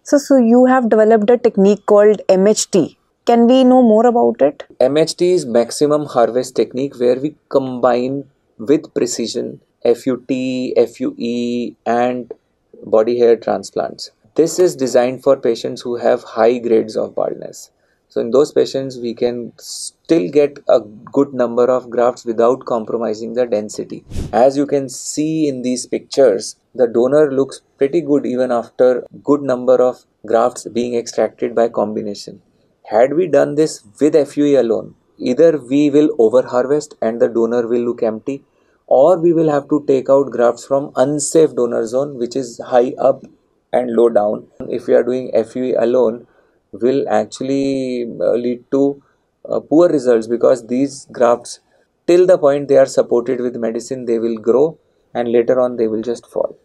So you have developed a technique called MHT. Can we know more about it? MHT is maximum harvest technique, where we combine with precision FUT, FUE, and body hair transplants. This is designed for patients who have high grades of baldness. So in those patients, we can still get a good number of grafts without compromising the density. As you can see in these pictures, the donor looks pretty good even after good number of grafts being extracted by combination. Had we done this with FUE alone, either we will over harvest and the donor will look empty, or we will have to take out grafts from unsafe donor zone, which is high up and low down. If we are doing FUE alone, will actually lead to poor results, because these grafts, till the point they are supported with medicine, they will grow and later on they will just fall.